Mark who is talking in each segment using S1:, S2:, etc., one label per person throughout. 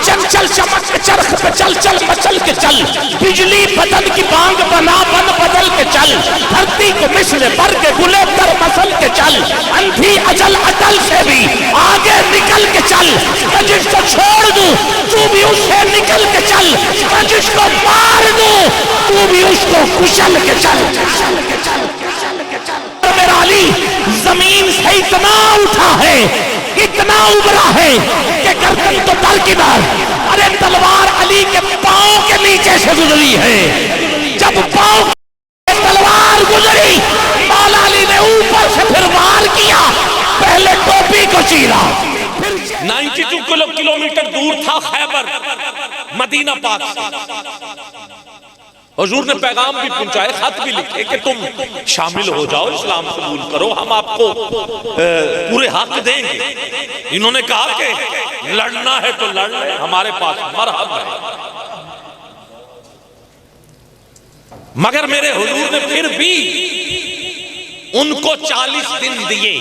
S1: چنچل چمک کے چرخ پہ چل چل مچل کے چل، بجلی بدن کی بانگ بنا بن بدل کے چل، دھرتی کو مثل برگ گلے در مسل کے چل، اندھی اجل اٹل سے بھی آگے نکل کے چل، میں جس کو چھوڑ دوں تو بھی اس سے نکل کے چل، میں جس کو مار دوں تو بھی اس کو کچل کے چل۔ میرا علی زمین سے اتنا اٹھا ہے، اتنا ابھرا ہے کہ گردن تو درکنار، ارے تلوار علی کے پاؤں کے نیچے سے گزری ہے۔ جب پاؤں کے تلوار گزری، مولا علی نے اوپر سے پھر وار کیا، پہلے ٹوپی کو چیرا۔
S2: 92 کلومیٹر دور تھا خیبر مدینہ پاک سے۔ حضور نے پیغام بھی پہنچائے، خط بھی لکھے کہ تم شامل ہو جاؤ، اسلام قبول کرو، ہم آپ کو پورے حق دیں گے۔ انہوں نے کہا کہ لڑنا ہے تو لڑ لیں، ہمارے پاس مرحب ہے۔ مگر میرے حضور نے پھر بھی ان کو 40 دن دیے۔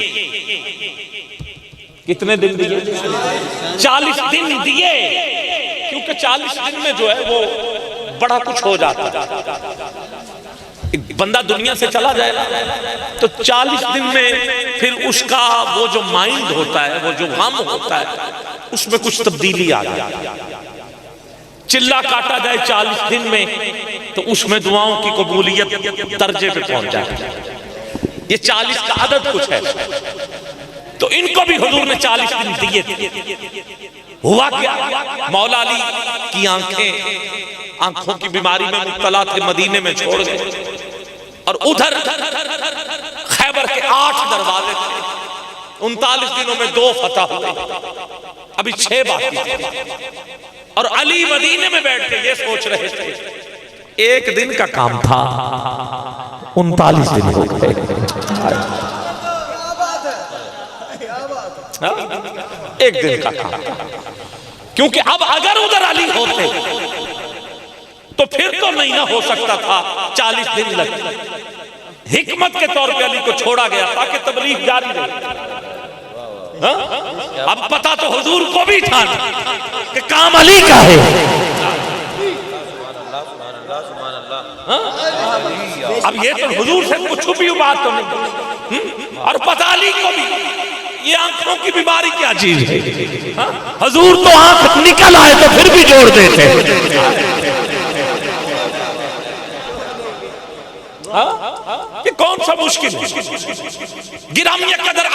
S2: کتنے دن دیے؟ 40 دن دیے، کیونکہ 40 دن میں جو ہے وہ بڑا کچھ ہو جاتا ہے۔ ایک بندہ دنیا سے چلا جائے تو 40 دن میں پھر اس کا وہ جو مائنڈ ہوتا ہے، وہ جو غم ہوتا ہے، اس میں کچھ تبدیلی آ جائے۔ چلا کاٹا جائے 40 دن میں تو اس میں دعاؤں کی قبولیت درجے پہ پہنچ جائے۔ یہ 40 کا عدد کچھ ہے، تو ان کو بھی حضور نے 40 دن دیے تھے۔ ہوا کیا؟ مولا علی کی آنکھوں کی بیماری میں مبتلا تھے، مدینے میں چھوڑ گئے، اور ادھر خیبر کے 8 دروازے تھے، 39 دنوں میں 2 فتح ہوئے، ابھی 6 باقی تھے، اور علی مدینے میں بیٹھ کے یہ سوچ رہے تھے ایک دن کا کام تھا، 39 دن ہو گئے۔ ایک دن کا کام تھا، کیونکہ اب اگر ادھر علی ہوتے تو پھر تو نہیں نہ ہو سکتا تھا 40 دن لگے۔ حکمت کے طور پہ علی کو چھوڑا گیا تاکہ تبلیغ جاری رہے۔ اب پتا تو حضور کو بھی تھا کہ کام علی کا ہے۔ اب یہ تو حضور سے کچھ چھپی بات تو نہیں، اور پتا علی کو بھی یہ آنکھوں کی بیماری کیا چیز ہے۔
S1: حضور تو آنکھ نکل آئے تو پھر بھی جوڑ دیتے۔
S2: یہ کون سا مشکل ہے؟ گرامیہ قدر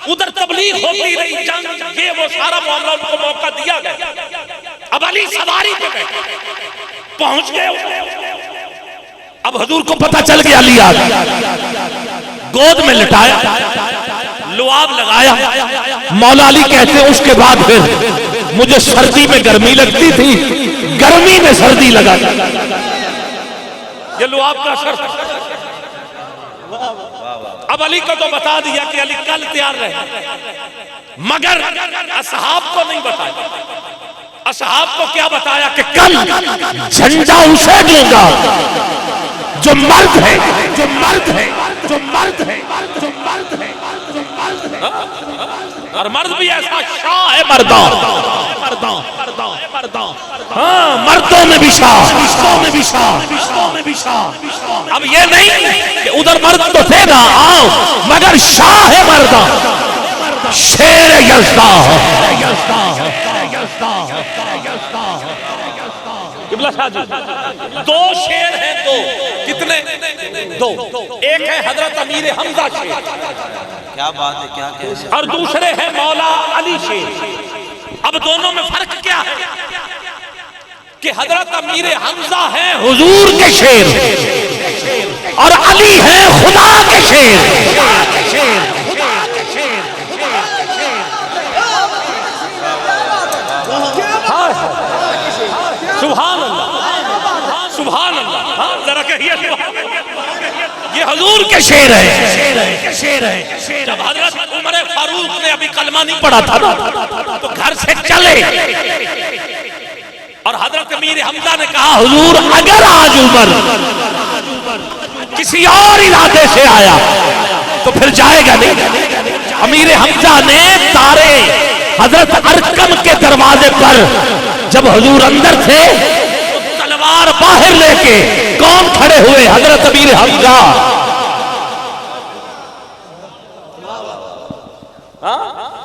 S2: ادھر تبلیغ ہوتی رہی، جنگ یہ وہ سارا معاملہ ان کو موقع دیا گیا۔ اب علی سواری پہ بیٹھے پہنچ گئے،
S1: اب حضور کو پتہ چل گیا، علی آ گیا، گود میں لٹایا، لعاب لگایا۔ مولا علی کہتے ہیں اس کے بعد پھر مجھے سردی میں گرمی لگتی تھی، گرمی میں سردی لگا۔
S2: یہ لعاب کا اثر تھا۔ اب علی کو تو بتا دیا کہ علی کل تیار رہے، مگر اصحاب کو نہیں بتایا۔ اصحاب کو کیا بتایا کہ
S1: کل جھنڈا اسے دوں گا جو مرد ہے، جو مرد ہے، جو مرد ہے، جو مرد ہے، جو مرد ہے۔
S2: اور مرد بھی ایسا شاہ ہے مردوں،
S1: ہاں مردوں میں بھی شاہ، مردوں میں بھی شاہ، مردوں میں بھی شاہ۔ اب یہ نہیں کہ ادھر مرد تو تھے نا، آؤ، مگر شاہ ہے مردوں، شیر یزداں،
S2: قبلہ شاہ جی 2 شیر ہیں، 2 کتنے؟ 2۔ ایک ہے حضرت امیر حمزہ شیر،
S3: کیا بات ہے، کیا کہہ رہے ہیں،
S2: اور دوسرے ہیں مولا علی شیر۔ اب دونوں میں فرق کیا ہے کہ حضرت امیر حمزہ ہیں
S1: حضور کے شیر اور علی ہے خدا کے شیر۔
S2: سبحان اللہ، سبحان اللہ، ہاں ذرا کہیے یہ حضور کے
S1: شیر ہے۔
S2: جب حضرت عمر فاروق نے ابھی کلمہ نہیں پڑھا تھا تو گھر سے چلے، اور حضرت امیر حمزہ نے کہا
S1: حضور اگر آج عمر کسی اور ارادے سے آیا تو پھر جائے گا نہیں۔ امیر حمزہ نے تارے حضرت ارکم کے دروازے دروازے پر جب حضور اندر تھے تو تلوار باہر لے کے کون کھڑے ہوئے؟ حضرت امیر حمزہ.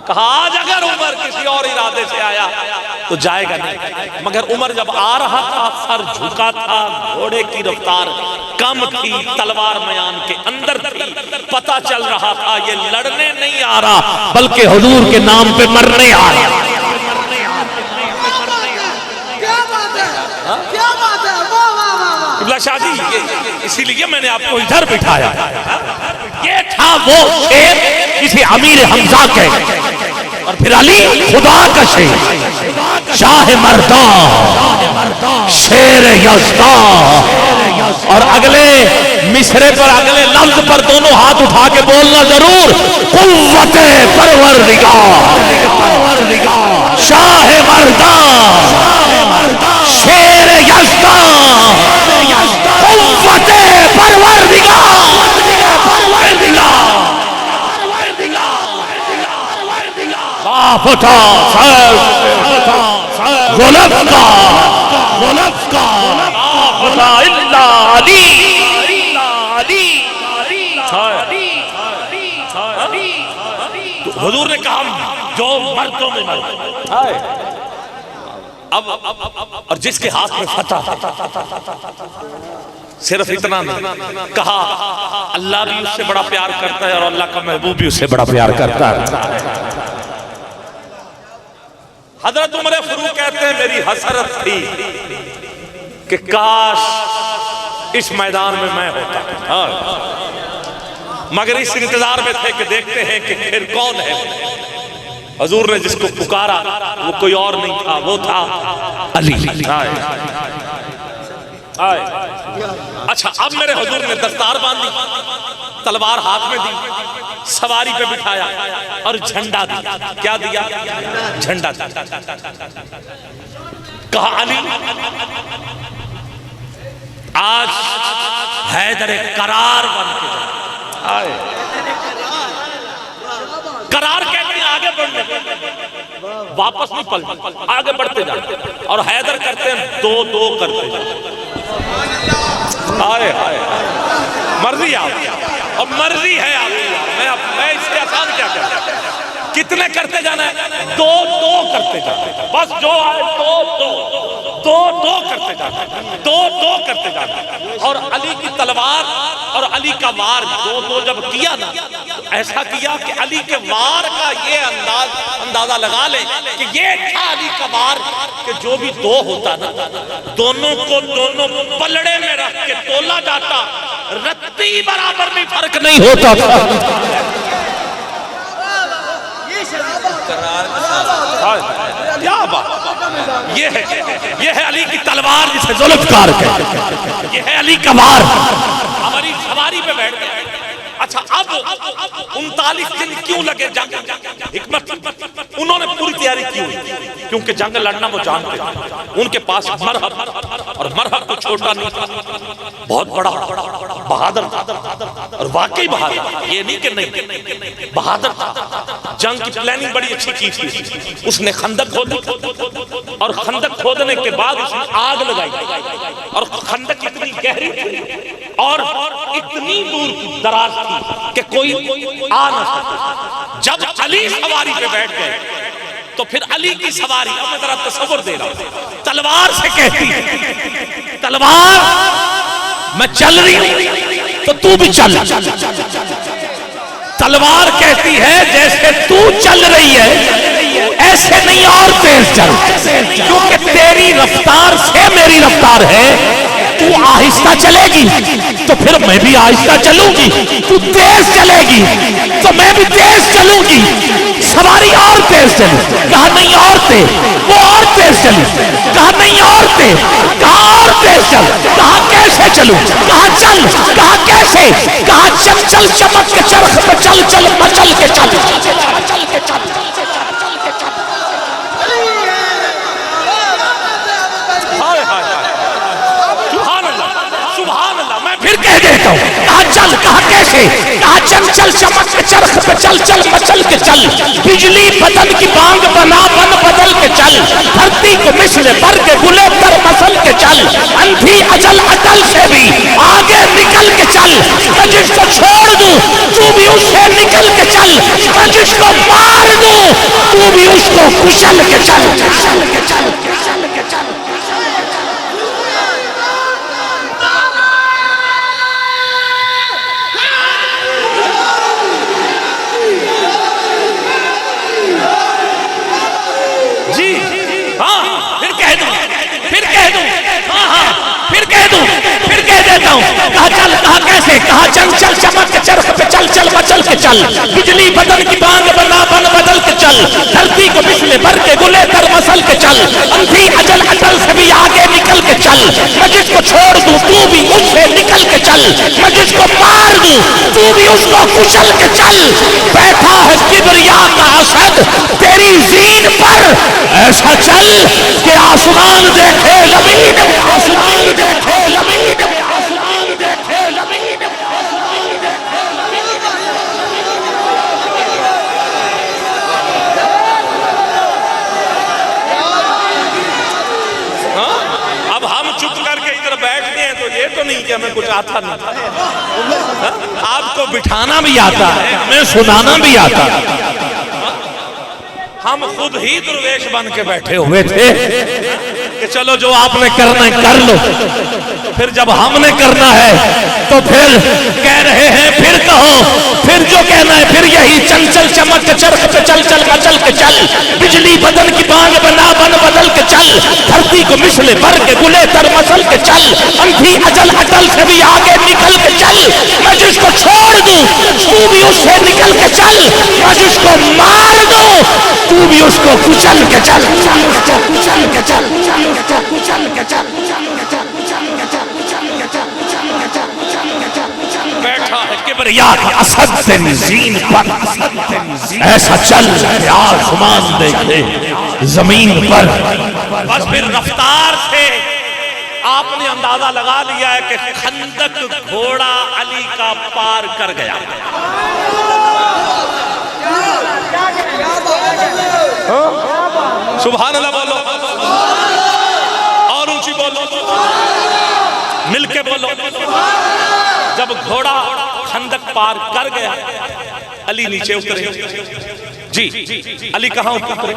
S2: کہا آج اگر عمر کسی اور ارادے سے آیا تو جائے گا نہیں، مگر عمر جب آ رہا تھا سر جھکا تھا، گھوڑے کی رفتار کم تھی، تلوار میان کے اندر تھی، پتہ چل رہا تھا یہ لڑنے نہیں آ رہا
S1: بلکہ حضور کے نام پہ مرنے آ رہا.
S2: قبلہ شاہ جی اسی لیے میں نے آپ کو ادھر
S1: بٹھایا. یہ تھا وہ شیر جسے امیر حمزہ کہے، اور پھر علی خدا کا شیر، شاہ مردان، شیر یزدان. اور اگلے مصرے پر، اگلے لفظ پر دونوں ہاتھ اٹھا کے بولنا ضرور، قوت پروردگار، شاہ مردان، شیر یزدان، قوت پروردگار. فتح غلط کا
S2: حضور نے کہا جو مردوں میں مرد، اب اور جس کے ہاتھ میں فتح، صرف اتنا نہیں کہا اللہ بھی اس سے بڑا پیار کرتا ہے اور اللہ کا محبوب بھی اس سے بڑا پیار کرتا ہے. حضرت عمر فاروق کہتے ہیں میری حسرت تھی کہ کاش اس میدان میں ہوتا، مگر اس انتظار میں تھے کہ دیکھتے ہیں کہ پھر کون ہے. حضور نے جس کو پکارا وہ کوئی اور نہیں تھا، وہ تھا علی. اچھا اب میرے حضور نے دستار باندھی، تلوار ہاتھ میں دی، سواری پہ بٹھایا اور جھنڈا دیا. کیا دیا؟ جھنڈا دیا. کہا علی آج حیدر قرار بن کے آئے. قرار کہتے ہیں آگے بڑھنے، واپس نہیں پلٹتے، آگے بڑھتے جاتے. اور حیدر کرتے ہیں دو دو کرتے جاتے. آئے آئے مرضی آپ، اور مرضی ہے آپ. میں اس سے آسان کیا کرتا، کتنے کرتے جانا ہے؟ دو دو کرتے جانا ہے. بس جو آئے دو دو دو دو کرتے جانا ہے، دو دو کرتے جانا ہے. اور علی کی تلوار اور علی کا وار دو دو جب کیا نا، ایسا کیا کہ علی کے وار کا یہ اندازہ لگا لیں کہ یہ تھا علی کا وار کہ جو بھی دو ہوتا نا، دونوں کو دونوں پلڑے میں رکھ کے تولا جاتا، رتی برابر بھی فرق نہیں ہوتا تھا. کیا بات، یہ ہے علی کی تلوار جسے ذوالفقار کہتے ہیں، یہ ہے علی کا وار. ہماری سواری پہ بیٹھ گئے. اچھا اب 39 دن کیوں لگے جنگ؟ حکمت انہوں نے پوری تیاری کی ہوئی کیونکہ جنگ لڑنا وہ جانتے ہیں. ان کے پاس مرحب، اور مرحب کو چھوٹا نہیں تھا، بہت بڑا بہادر تھا. اور واقعی بہادر، یہ نہیں کہ نہیں، بہادر تھا. جنگ کی پلاننگ بڑی اچھی کی تھی. اس نے خندق کھودی اور خندق کھودنے کے بعد اس نے آگ لگائی، اور خندق اتنی گہری تھی اور اتنی دور دراز تھی کہ کوئی آ نہ سکتا. جب علی سواری پہ بیٹھ گئے تو پھر علی کی سواری، اب میں ذرا تصور دے رہا ہوں، تلوار سے کہتی ہے تلوار
S1: میں چل رہی ہوں تو تو بھی چل. تلوار کہتی ہے جیسے تو چل رہی ہے ایسے نہیں اور تیز چل، کیونکہ تیری رفتار سے میری رفتار ہے. تو آہستہ چلے گی تو پھر میں بھی آہستہ چلوں گی، تو تیز چلے گی تو میں بھی تیز چلوں گی. سواری اور تیز چلی، کہا نہیں اور تیز، وہ اور تیز چلی، کہا نہیں اور تیز، کہا اور تیز چل، کہا کیسے چلوں، کہا چل، کہا کیسے، کہا چل چل چمک کے چرخ پہ چل چل مچل کے چل. پھر کہہ دیتا ہوں، کہا چل، کہا کیسے، کہا چل چل چمک کے چرخ پہ چل چل مچل کے چل. بجلی بدن کی بانگ بنا بن بدل کے چل. مثل برگ گلے تر مسل کے چل اندھی اجل اٹل سے بھی آگے نکل کے چل میں جس کو چھوڑ دوں تو بھی اس سے نکل کے چل میں جس کو مار دوں تو بھی اس کو کچل کے چل کہا چل کہا کیسے کہا چل چل چمک کے چرخ پہ چل چل بچل کے چل بجلی بدن کی بانگ بنا بن بدل کے چل دھرتی کو مثل بر کے گلے تر مسل کے چل اندھی اجل اٹل سے بھی آگے نکل کے چل میں جس کو چھوڑ دوں تو بھی اس سے نکل کے چل میں جس کو مار دوں تو بھی اس کو کچل کے چل بیٹھا ہے کبریا کا اسد تیری زین پر ایسا چل کہ آسمان دیکھے زمین آسمان دیکھے زمین
S2: تو نہیں کہ ہمیں کچھ آتا نہیں
S1: آپ کو بٹھانا بھی آتا ہے ہمیں سنانا بھی آتا ہے
S2: ہم خود ہی درویش بن کے بیٹھے
S1: ہوئے تھے کہ چلو جو آپ نے کرنا ہے کر لو پھر جب ہم نے کرنا ہے تو پھر کہہ رہے ہیں پھر کہو پھر جو کہنا ہے پھر یہی چل چل چمک کے چرخ پہ چل چل مچل کے چل بجلی بدن کی بانگ بنا بن بدل کے چل دھرتی کو مثل بر کے گلے تر مسل کے چل اندھی اجل اٹل سے بھی آگے نکل کے چل میں جس کو چھوڑ دوں تو بھی اس سے نکل کے چل میں جس کو مار دوں تو بھی اس کو کچل کے چل کچل کے چل کچل کے چل
S2: بیٹھا ہے
S1: کبریا کا اسد تیری زین پر ایسا چل کہ آسمان دیکھے زمین پر
S2: بس پھر رفتار سے آپ نے اندازہ لگا لیا ہے کہ خندق گھوڑا علی کا پار کر گیا سبحان اللہ بولو اور اونچی بولو مل کے بولو جب گھوڑا خندق پار کر گیا علی نیچے اترے جی علی کہاں اترے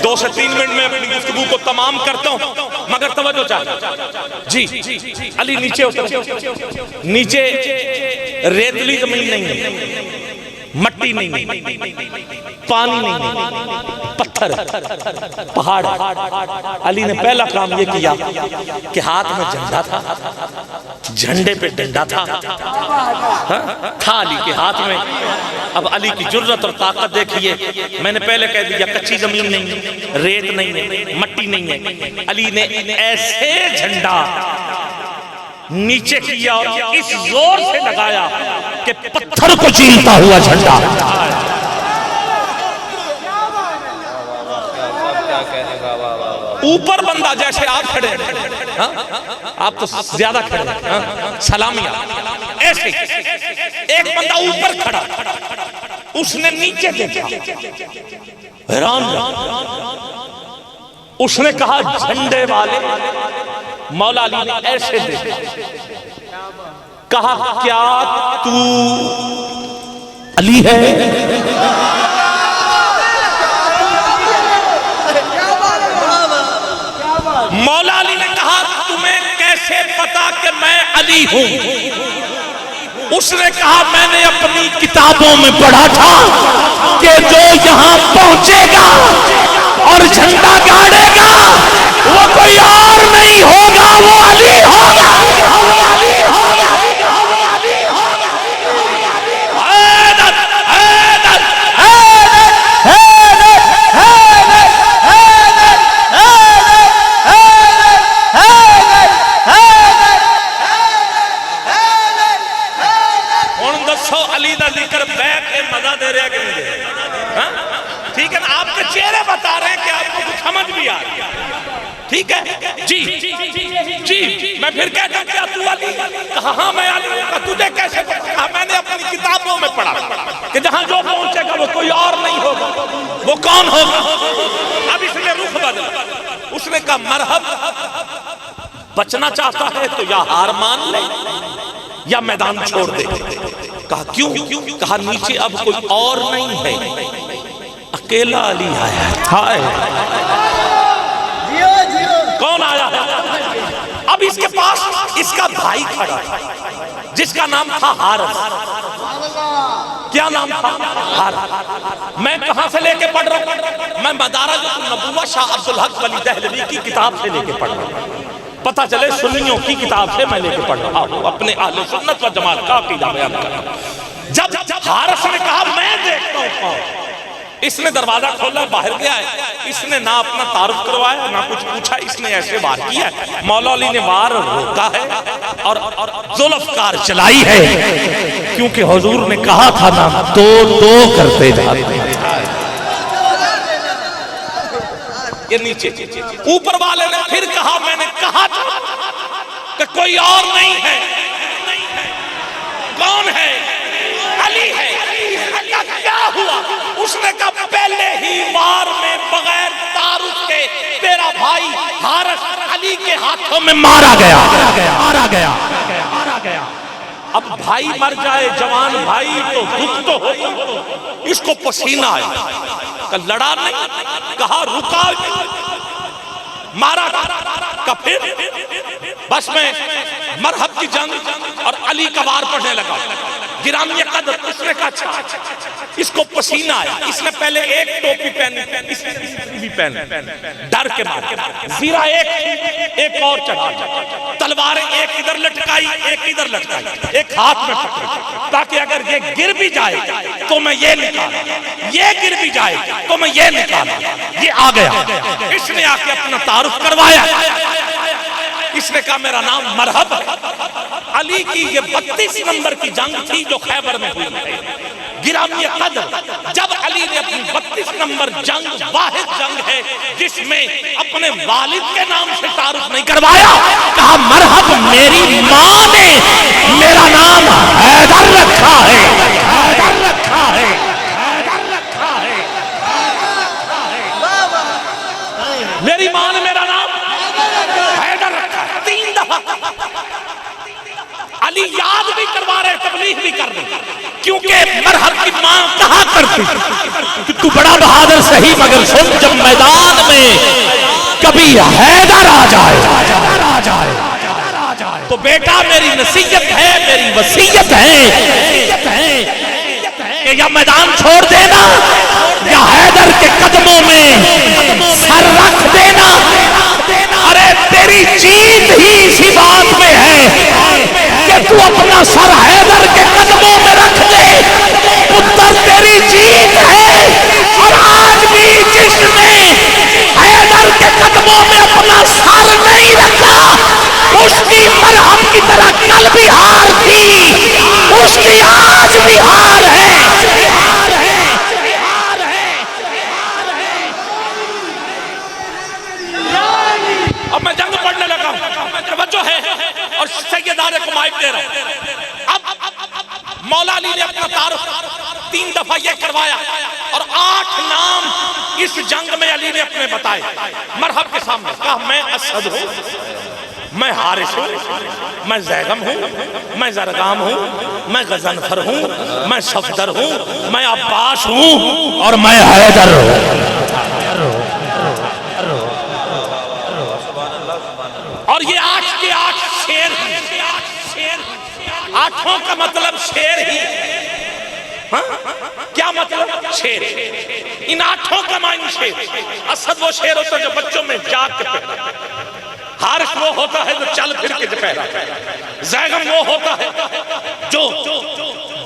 S2: 2 سے 3 منٹ میں اپنی گفتگو کو تمام کرتا ہوں مگر توجہ چاہتا جی علی نیچے اترے نیچے ریتلی زمین نہیں ہے مٹی نہیں ہے پانی نہیں ہے پتھر پہاڑ علی نے پہلا کام یہ کیا کہ ہاتھ میں جھنڈا تھا جھنڈے پہ ڈنڈا تھا علی کے ہاتھ میں اب علی کی جرت اور طاقت دیکھیے میں نے پہلے کہہ دیا کچی زمین نہیں ہے ریت نہیں ہے مٹی نہیں ہے علی نے ایسے جھنڈا نیچے کیا اور اس زور سے لگایا کہ
S1: پتھر کو چیرتا ہوا جھنڈا
S2: اوپر بندہ جیسے آپ کھڑے آپ تو زیادہ کھڑے سلامیہ ایسے ایک بندہ اوپر کھڑا اس نے نیچے دیکھا حیران اس نے کہا جھنڈے والے مولا علی نے ایسے دیکھا کہا کیا تو
S1: علی ہے
S2: مولا علی نے کہا تمہیں کیسے پتا کہ میں علی ہوں اس نے کہا میں نے اپنی
S1: کتابوں میں پڑھا تھا کہ جو یہاں پہنچے گا اور جھنڈا گاڑے گا وہ کوئی اور نہیں ہوگا وہ علی ہوگا
S2: ٹھیک ہے نا آپ کے چہرے بتا رہے ہیں کہ آپ کو کچھ سمجھ بھی آ رہی ہے ٹھیک ہے جی جی میں پھر کہتا ہوں کیا تو علی کہا ہاں میں علی ہوں تجھے کیسے پتا کہا میں نے اپنی کتابوں میں پڑھا کہ جہاں جو پہنچے گا وہ کوئی اور نہیں ہوگا وہ کون ہوگا اب اس نے رخ بدلا اس نے کہا مرحب، بچنا چاہتا ہے تو یا ہار مان لے یا میدان چھوڑ دے۔ کہا کیوں؟ کہا نیچے اب کوئی اور نہیں ہے، اکیلا علی آیا ہے۔ ہائے کون آیا ہے؟ اب اس کے پاس اس کا بھائی کھڑا ہے جس کا نام تھا حارث۔ کیا نام تھا؟ حارث۔ میں کہاں سے لے کے پڑھ رہا ہوں؟ میں مدارج النبوہ شاہ عبدالحق ولی دہلوی کی کتاب سے لے کے پڑھ رہا ہوں۔ پتہ چلے سنیوں کی کتاب سے میں لے کے پڑھ رہا ہوں، اپنے اہل سنت و جماعت کا عقیدہ بیان کر رہا ہوں۔ جب حارث نے کہا میں دیکھتا ہوں، اس نے دروازہ کھولا، باہر گیا ہے۔ اس نے نہ اپنا تعارف کروایا نہ کچھ پوچھا، اس نے ایسے وار کیا ہے۔ مولا علی نے وار روکا ہے اور ذوالفقار چلائی ہے، کیونکہ حضور نے کہا تھا نا دو دو کرتے جاتے ہیں۔ یہ نیچے اوپر والے نے پھر کہا میں نے کہا تھا کہ کوئی اور نہیں ہے۔ کون ہے؟ علی ہے۔ کیا ہوا؟ اس نے کہا پہلے ہی وار میں بغیر تعارف کے تیرا بھائی حارث علی کے ہاتھوں میں مارا گیا۔ اب بھائی مر جائے، جوان بھائی، تو دکھ تو ہوتا۔ اس کو پسینہ آیا، کہ لڑا نہیں، کہا رکا، مارا کہ پھر بس میں مرحب کی جنگ اور علی کا وار پڑھنے لگا۔ گرامی قدر اس نے کہا اچھا، اس کو پسینہ آیا، اس نے پہلے ایک ٹوپی پہنی، اس نے دوسری بھی پہنی، ڈر کے مارے زیرہ ایک اور چڑھا، تلواریں ایک ادھر لٹکائی ایک ادھر لٹکائی، ایک ہاتھ میں پکڑی تاکہ اگر یہ گر بھی جائے تو میں یہ نکالا، یہ گر بھی جائے تو میں یہ نکالا۔ یہ آ گیا، اس نے آ کے اپنا تعارف کروایا۔ اس نے کہا میرا نام مرحب۔ علی کی یہ 32 نمبر کی جنگ تھی جو خیبر میں ہوئی ہے۔ گرامی قدر جب علی نے اپنی 32 نمبر جنگ، واحد جنگ ہے جس میں اپنے والد کے نام سے تعارف نہیں کروایا، کہا مرحب میری ماں نے میرا نام حیدر رکھا ہے، حیدر رکھا ہے، حیدر رکھا ہے۔ میری ماں نے میرا نام حیدر رکھا ہے۔ 3 دفعہ علی یاد بھی کروا رہے، تبلیغ بھی کر رہے، کیونکہ مرحب کی ماں کہا کرتی کہ تو بڑا بہادر صحیح مگر سن جب میدان میں کبھی حیدر آ جائے تو بیٹا میری نصیحت ہے، میری وصیت ہے کہ یا میدان چھوڑ دینا یا حیدر کے قدموں میں سر رکھ دینا۔ ارے تیری جیت ہی اسی بات میں ہے کہ تو اپنا سر حیدر کے قدموں میں رکھ دے، پتر تیری جیت ہے۔ اور آج بھی جس نے حیدر کے قدموں میں اپنا سر نہیں رکھا، اس کی مرحب کی طرح کل بھی ہار تھی، اس کی آج بھی ہار ہے۔ اب میں جنگ پڑھنے لگا ہوں، توجہ ہے، اور سیدار کو مائک دے رہا ہوں۔ اب مولا علی نے اپنا تعارف 3 دفعہ یہ کروایا اور 8 نام اس جنگ میں علی نے اپنے بتائے مرحب کے سامنے۔ کہا میں اسد ہوں، میں حارث ہوں، میں زیغم ہوں، میں زرگام ہوں، میں غضنفر ہوں، میں صفدر ہوں، میں عباس ہوں اور میں حیدر ہوں۔ اور یہ 8 کے 8 شیر ہیں، 8 کا مطلب شیر ہی۔ کیا مطلب؟ شیر۔ ان 8 کا معنی شیر۔ اسد وہ شیر ہوتا ہے جو بچوں میں جاگ کے پیدا ہے، حارث وہ ہوتا ہے جو چل پھر کے پیدا ہے، زیغم وہ ہوتا ہے جو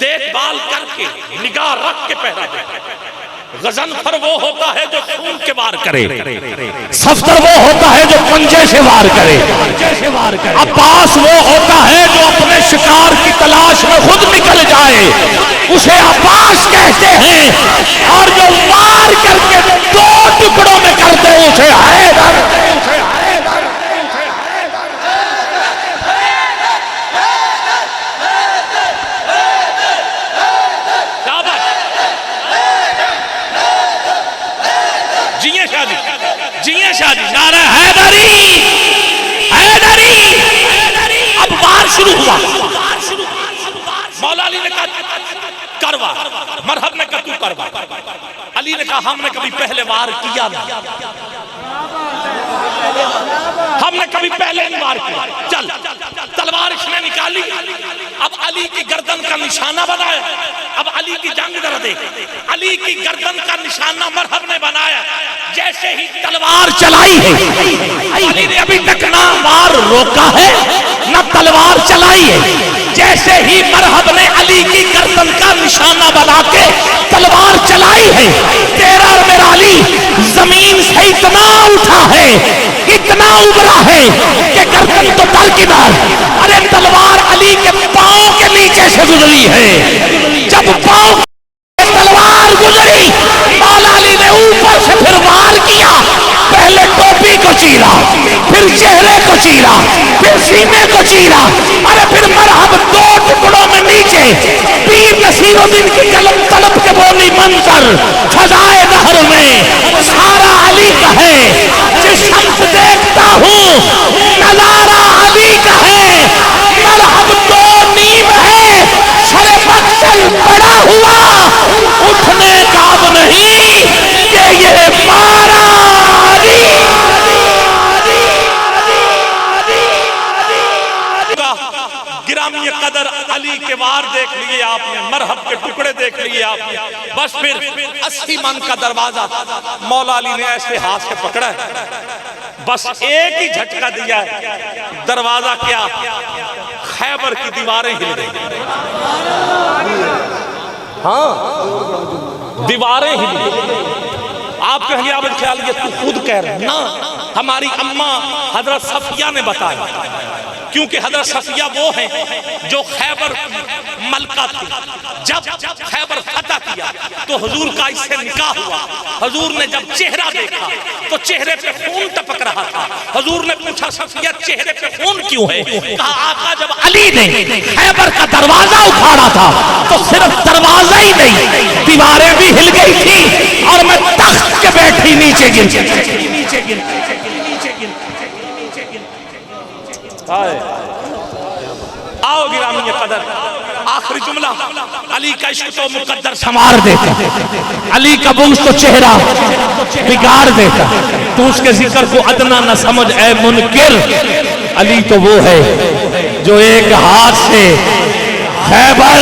S2: دیکھ بھال کر کے نگاہ رکھ کے پیدا ہے، غضنفر وہ ہوتا ہے جو خون کے وار کرے، صفدر وہ ہوتا ہے جو پنجے سے وار کرے، عباس وہ ہوتا ہے جو اپنے شکار کی تلاش میں خود نکل جائے، اسے عباس کہتے ہیں، اور جو وار کر کے 2 ٹکڑوں میں کر دے اسے حیدر۔ جیے شاہ جی نعرہ حیدری حیدری. اب وار شروع ہوا. مولا علی نے کہا کروا, مرحب نے کہا تو کروا. علی نے کہا ہم نے کبھی پہلے وار کیا نہیں, ہم نے کبھی پہلے نہیں وار کیا. چل تلوار اس نے نکالی. اب علی کی گردن کا نشانہ بنایا. اب علی کی جنگ ذرا دیکھ. علی کی گردن کا نشانہ مرحب نے بنایا. جیسے ہی تلوار چلائی ہے, علی نے ابھی تک نہ وار روکا ہے نہ تلوار چلائی ہے. جیسے ہی مرحب نے علی کی گردن کا نشانہ بنا کے تلوار چلائی ہے, تیرا اور میرا علی زمین سے اتنا اٹھا ہے, اتنا ابھرا ہے کہ گردن تو درکنار. ارے تلوار علی کے پاؤں کے نیچے سے گزری ہے. جب پاؤں تلوار گزری, مولا علی نے اوپر سے پھر وار کیا. پہلے ٹوپی کو چیرا, پھر چہرے کو چیرا, پھر سینے کو چیرا. ارے پھر مرحب دو ٹکڑوں میں نیچے پیر نصیر الدین کی قلم طلب کے بولی منظر فضائے دہر میں سارا علی کا ہے. جس شمس دیکھتا ہوں نظارہ علی کا ہے. مرحب دو نیم ہے, سر مقتل پڑا ہوا, اٹھنے کا اب نہیں کہ یہ مارا علی. گرامی قدر علی کے وار دیکھ لیے آپ نے, مرحب کے ٹکڑے دیکھ لیے آپ نے. بس پھر 80 من کا دروازہ مولا علی نے ایسے ہاتھ سے پکڑا ہے, بس ایک ہی جھٹکا دیا ہے, دروازہ کیا خیبر کی دیواریں ہل گئی. ہاں دیواریں ہل گئی. آپ کہیں آپ خیال یہ تو خود کہہ رہے ہیں نا, ہماری اماں حضرت صفیہ نے بتایا. کیونکہ حضرت صفیہ وہ ہیں جو خیبر ملکہ تھی. جب خیبر فتح کیا تو حضور کا اس سے نکاح ہوا. حضور نے جب چہرہ دیکھا تو چہرے پہ خون ٹپک رہا تھا. حضور نے پوچھا صفیہ چہرے پہ خون کیوں ہے؟ کہا آقا جب علی نے خیبر کا دروازہ اکھاڑا تھا تو صرف دروازہ ہی نہیں, دیواریں بھی ہل گئی تھی اور میں تخت کے بیٹھی نیچے گر. آؤ گرامی قدر, آخری جملہ علی کا عشق تو مقدر سنوار دیتا, علی کا بغض تو چہرہ بگاڑ دیتا. تو اس کے ذکر کو ادنا نہ سمجھ اے منکر. علی تو وہ ہے جو ایک ہاتھ سے خیبر